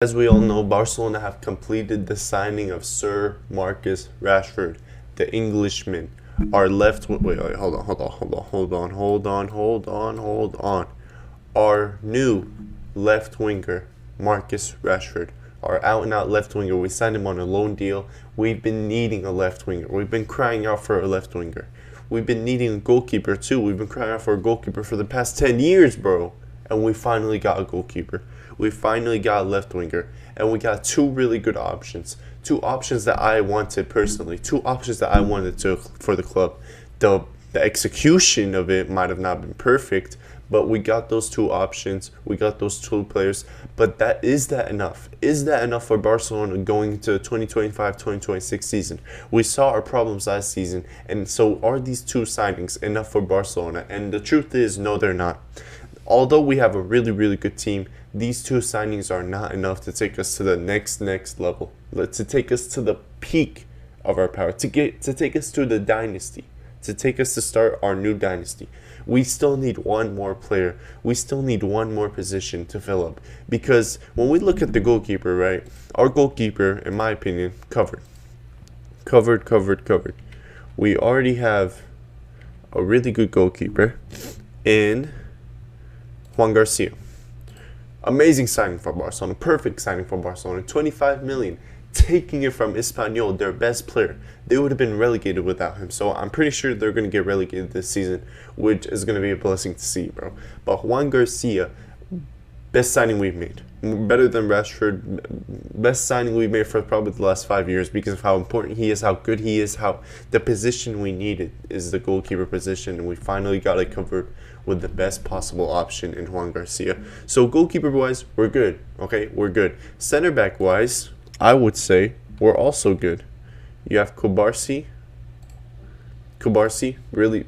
As we all know, Barcelona have completed the signing of Sir Marcus Rashford, the Englishman. Our left, wait, hold on. Our new left winger, Marcus Rashford, our out and out left winger. We signed him on a loan deal. We've been needing a left winger. We've been crying out for a left winger. We've been needing a goalkeeper too. We've been crying out for a goalkeeper for the past 10 years, bro. And we finally got a goalkeeper. We finally got a left winger, and we got two really good options. Two options that I wanted personally. Two options that I wanted for the club. The execution of it might have not been perfect, but we got those two options. We got those two players. But is that enough? Is that enough for Barcelona going into the 2025-2026 season? We saw our problems last season, and so are these two signings enough for Barcelona? And the truth is, no, they're not. Although we have a really, really good team, these two signings are not enough to take us to the next level, to take us to the peak of our power, to take us to the dynasty, to take us to start our new dynasty. We still need one more player. We still need one more position to fill up. Because when we look at the goalkeeper, right, our goalkeeper, in my opinion, covered. We already have a really good goalkeeper in Juan Garcia. Amazing signing for Barcelona. Perfect signing for Barcelona. 25 million. Taking it from Espanyol, their best player. They would have been relegated without him. So I'm pretty sure they're going to get relegated this season, which is going to be a blessing to see, bro. But Juan Garcia, best signing we've made. Better than Rashford. Best signing we've made for probably the last 5 years because of how important he is, how good he is, how the position we needed is the goalkeeper position. And we finally got it covered with the best possible option in Juan Garcia. So goalkeeper-wise, we're good. Okay, we're good. Center back-wise, I would say we're also good. You have Kubarsi, really,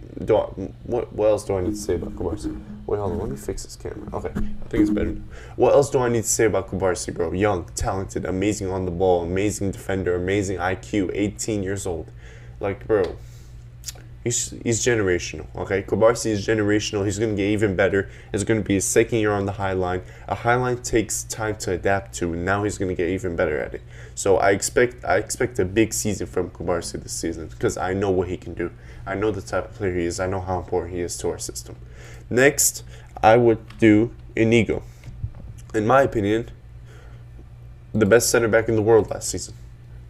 what else do I need to say about Kubarsi? Wait, hold on, let me fix this camera. Okay, I think it's better now. What else do I need to say about Kubarsi, bro? Young, talented, amazing on the ball, amazing defender, amazing IQ, 18 years old. Like, bro, he's generational, okay? Kubarsi is generational. He's going to get even better. It's going to be his second year on the high line. A high line takes time to adapt to, and now he's going to get even better at it. So I expect a big season from Kubarsi this season because I know what he can do. I know the type of player he is. I know how important he is to our system. Next, I would do Inigo. In my opinion, the best center back in the world last season.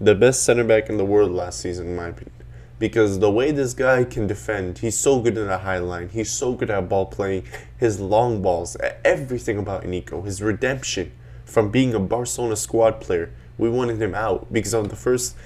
The best center back in the world last season, in my opinion. Because the way this guy can defend, he's so good in the high line. He's so good at ball playing. His long balls, everything about Inigo. His redemption from being a Barcelona squad player. We wanted him out because on the first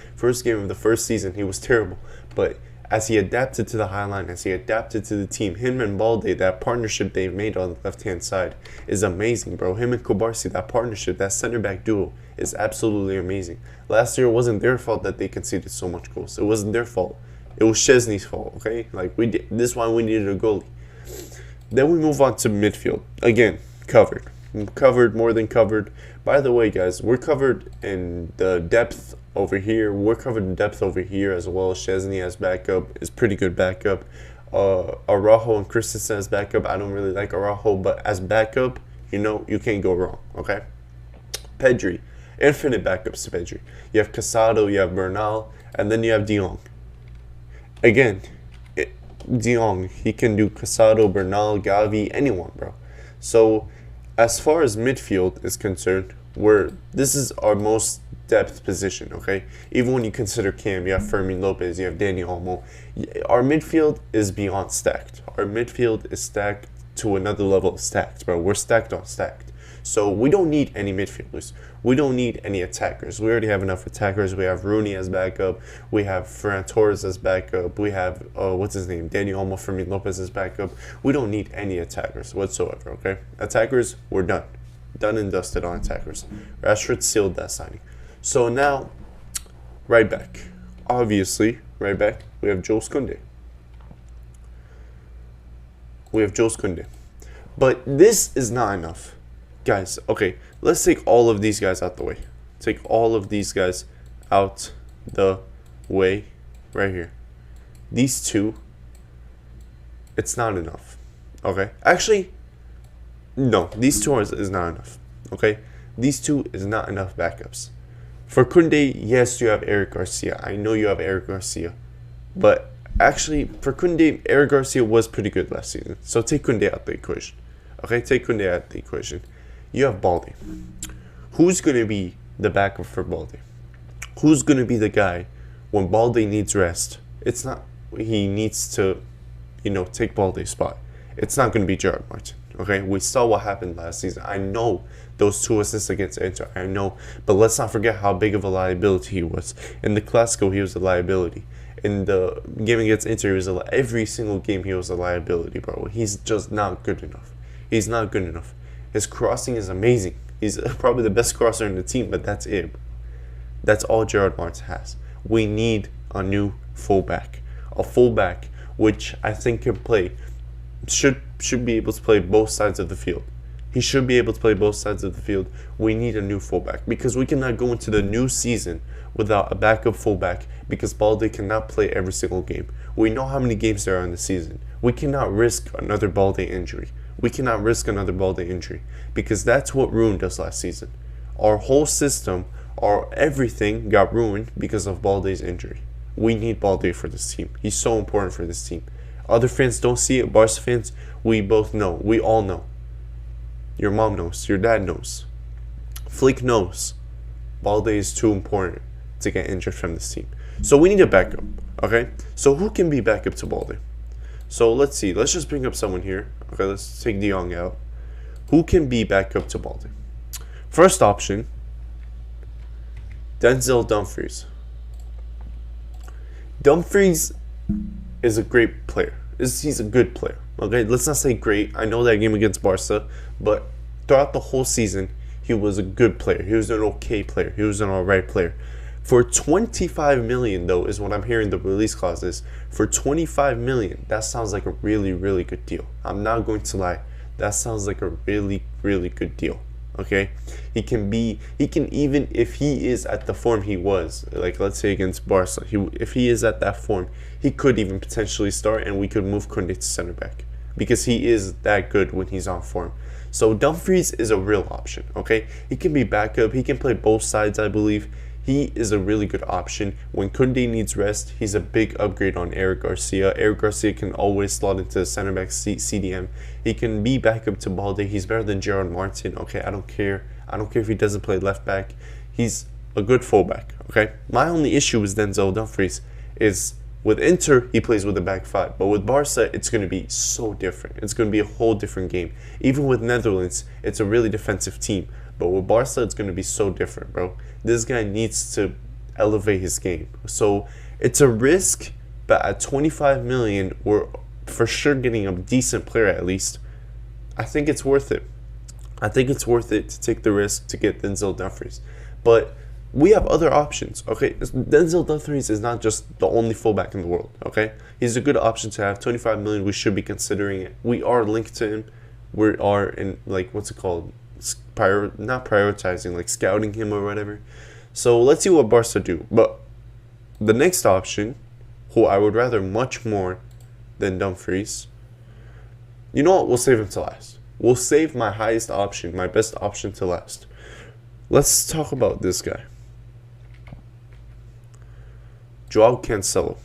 game of the first season, he was terrible. But as he adapted to the high line, as he adapted to the team, him and Balde, that partnership they've made on the left-hand side is amazing, bro. Him and Kubarsi, that partnership, that center-back duo is absolutely amazing. Last year, it wasn't their fault that they conceded so much goals. It wasn't their fault. It was Szczesny's fault, okay? Like, this is why we needed a goalie. Then we move on to midfield. Again, covered. Covered, more than covered. By the way, guys, we're covered in the depth over here. We're covered in depth over here as well. Szczesny as backup is pretty good backup. Araujo and Christensen as backup. I don't really like Araujo, but as backup, you know, you can't go wrong, okay? Pedri. Infinite backups to Pedri. You have Casado, you have Bernal, and then you have De Jong. Again, De Jong, he can do Casado, Bernal, Gavi, anyone, bro. So, as far as midfield is concerned, this is our most depth position, okay? Even when you consider Cam, you have Fermin Lopez, you have Dani Olmo. Our midfield is beyond stacked. Our midfield is stacked to another level of stacked, bro. We're stacked on stacked. So we don't need any midfielders. We don't need any attackers. We already have enough attackers. We have Rooney as backup. We have Ferran Torres as backup. We have, what's his name? Dani Olmo, Fermin Lopez as backup. We don't need any attackers whatsoever, okay? Attackers, we're done. Done and dusted on attackers. Rashford sealed that signing. So now, right back. Obviously, right back, we have Jules Koundé. But this is not enough. Guys, okay, let's take all of these guys out the way. Take all of these guys out the way right here. These two, it's not enough. Okay? Actually, no, these two is not enough. Okay? These two is not enough backups. For Koundé, yes, you have Eric Garcia. I know you have Eric Garcia. But actually, for Koundé, Eric Garcia was pretty good last season. So take Koundé out the equation. Okay, take Koundé out the equation. You have Balde. Who's going to be the backup for Balde? Who's going to be the guy when Balde needs rest? It's not he needs to, take Balde's spot. It's not going to be Gerard Martin. Okay, we saw what happened last season. I know those 2 assists against Inter. I know, but let's not forget how big of a liability he was. In the Clasico, he was a liability. In the game against Inter, he was every single game he was a liability, bro. He's just not good enough. He's not good enough. His crossing is amazing. He's probably the best crosser in the team, but that's it. That's all Gerard Martin has. We need a new fullback. A fullback which I think can play, should be able to play both sides of the field. He should be able to play both sides of the field. We need a new fullback because we cannot go into the new season without a backup fullback because Balde cannot play every single game. We know how many games there are in the season. We cannot risk another Balde injury. We cannot risk another Balde injury because that's what ruined us last season. Our whole system, our everything got ruined because of Balde's injury. We need Balde for this team. He's so important for this team. Other fans don't see it. Barca fans, we both know. We all know. Your mom knows. Your dad knows. Flick knows. Balde is too important to get injured from this team. So we need a backup. Okay? So who can be backup to Balde? So let's see. Let's just bring up someone here. Okay, let's take De Jong out. Who can be backup to Balde? First option, Denzel Dumfries. Dumfries is a great player. He's a good player. Okay, let's not say great. I know that game against Barca, but throughout the whole season, he was a good player. He was an okay player. He was an alright player. For 25 million, though, is what I'm hearing the release clause is. For 25 million, that sounds like a really, really good deal. I'm not going to lie. That sounds like a really, really good deal. Okay, he can even, if he is at the form he was, like let's say against Barca, if he is at that form, he could even potentially start and we could move Koundé to center back because he is that good when he's on form. So Dumfries is a real option. Okay, he can be backup. He can play both sides, I believe. He is a really good option. When Koundé needs rest, he's a big upgrade on Eric Garcia. Eric Garcia can always slot into the center back CDM. He can be backup to Balde. He's better than Gerard Martin. Okay, I don't care. I don't care if he doesn't play left back. He's a good fullback. Okay, my only issue with Denzel Dumfries is with Inter, he plays with a back five. But with Barca, it's going to be so different. It's going to be a whole different game. Even with Netherlands, it's a really defensive team. But with Barca, it's going to be so different, bro. This guy needs to elevate his game. So it's a risk, but at 25 million, we're for sure getting a decent player at least. I think it's worth it. I think it's worth it to take the risk to get Denzel Dumfries. But we have other options, okay? Denzel Dumfries is not just the only fullback in the world, okay? He's a good option to have. 25 million, we should be considering it. We are linked to him. We are in, like, what's it called? Not prioritizing, like scouting him or whatever. So let's see what Barca do. But the next option, who I would rather much more than Dumfries, you know what? We'll save him to last. We'll save my highest option, my best option to last. Let's talk about this guy. Joao Cancelo.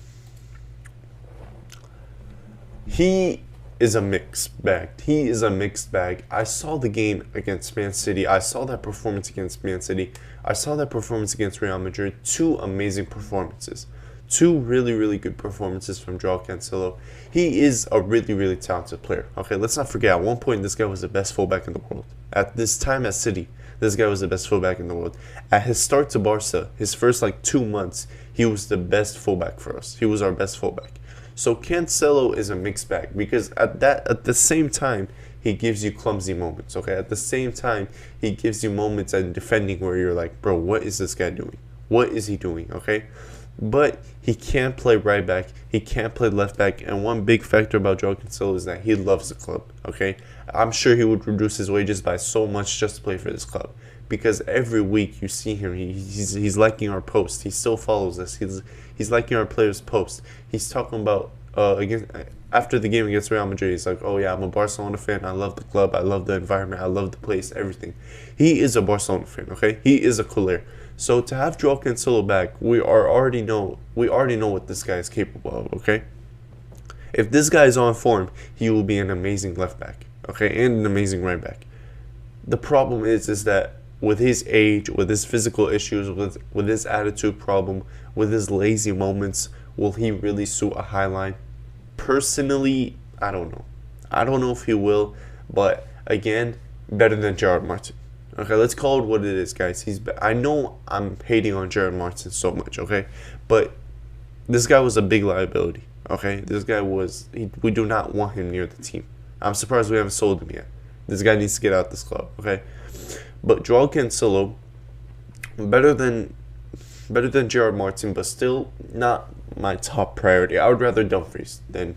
He is a mixed bag. He is a mixed bag. I saw the game against Man City. I saw that performance against Man City. I saw that performance against Real Madrid. Two amazing performances. Two really, really good performances from Joao Cancelo. He is a really, really talented player. Okay, let's not forget, at one point, this guy was the best fullback in the world. At this time at City, this guy was the best fullback in the world. At his start to Barca, his first 2 months, he was the best fullback for us. He was our best fullback. So Cancelo is a mixed bag because at the same time, he gives you clumsy moments, okay? At the same time, he gives you moments in defending where you're like, bro, what is this guy doing? What is he doing, okay? But he can't play right back. He can't play left back. And one big factor about Joao Cancelo is that he loves the club, okay? I'm sure he would reduce his wages by so much just to play for this club. Because every week you see him, he's liking our post. He still follows us. He's liking our players' post. He's talking about after the game against Real Madrid, he's like, oh yeah, I'm a Barcelona fan. I love the club. I love the environment. I love the place, everything. He is a Barcelona fan, okay? He is a culé. So to have Joao Cancelo back, we already know what this guy is capable of, okay? If this guy is on form, he will be an amazing left back, okay, and an amazing right back. The problem is that with his age, with his physical issues, with his attitude problem, with his lazy moments, will he really suit a high line? Personally, I don't know. I don't know if he will, but again, better than Gerard Martin. Okay, let's call it what it is, guys. I know I'm hating on Gerard Martin so much, okay, but this guy was a big liability. Okay, this guy we do not want him near the team. I'm surprised we haven't sold him yet. This guy needs to get out this club, okay? But Joao Cancelo, better than Gerard Martin, but still not my top priority. I would rather Dumfries than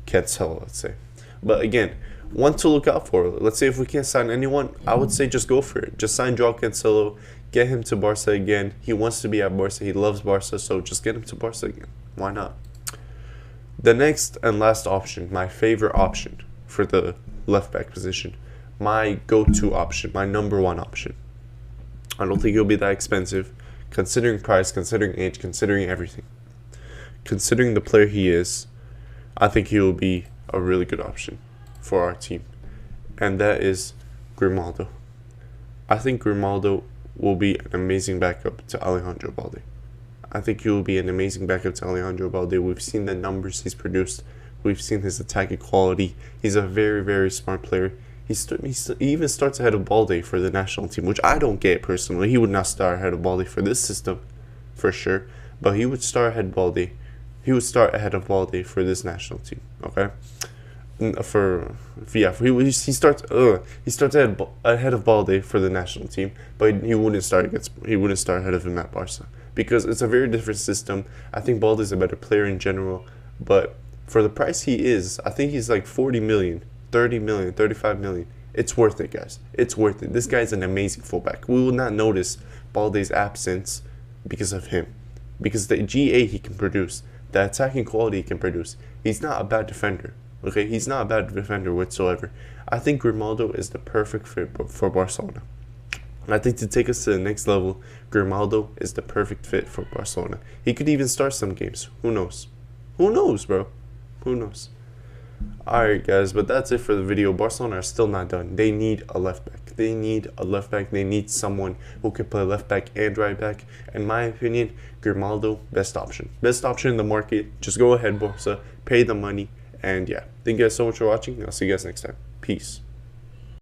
Cancelo, let's say. But again, one to look out for. Let's say if we can't sign anyone, I would say just go for it. Just sign Joao Cancelo, get him to Barca again. He wants to be at Barca. He loves Barca, so just get him to Barca again. Why not? The next and last option, my favorite option for the left back position, my go-to option, my number one option. I don't think it'll be that expensive, considering price, considering age, considering everything. Considering the player he is, I think he will be a really good option for our team, and that is Grimaldo. I think Grimaldo will be an amazing backup to Alejandro Balde. I think he will be an amazing backup to Alejandro Balde. We've seen the numbers he's produced. We've seen his attacking quality. He's a very, very smart player. He even starts ahead of Balde for the national team, which I don't get personally. He would not start ahead of Balde for this system, for sure. But he would start ahead of Balde. He would start ahead of Balde for this national team. Okay, he starts ahead of Balde for the national team, but he wouldn't start ahead of him at Barca because it's a very different system. I think Balde is a better player in general, but for the price he is, I think he's like 40 million, 30 million, 35 million. It's worth it, guys. It's worth it. This guy's an amazing fullback. We will not notice Balde's absence because of him, because the GA he can produce, the attacking quality he can produce. He's not a bad defender. Okay, he's not a bad defender whatsoever. I think Grimaldo is the perfect fit for Barcelona. And I think to take us to the next level, Grimaldo is the perfect fit for Barcelona. He could even start some games. Who knows? Who knows, bro? Who knows? Alright, guys, but that's it for the video. Barcelona are still not done. They need a left back. They need a left back. They need someone who can play left back and right back. In my opinion, Grimaldo, best option. Best option in the market. Just go ahead, Barca. Pay the money. And yeah, thank you guys so much for watching. I'll see you guys next time. Peace.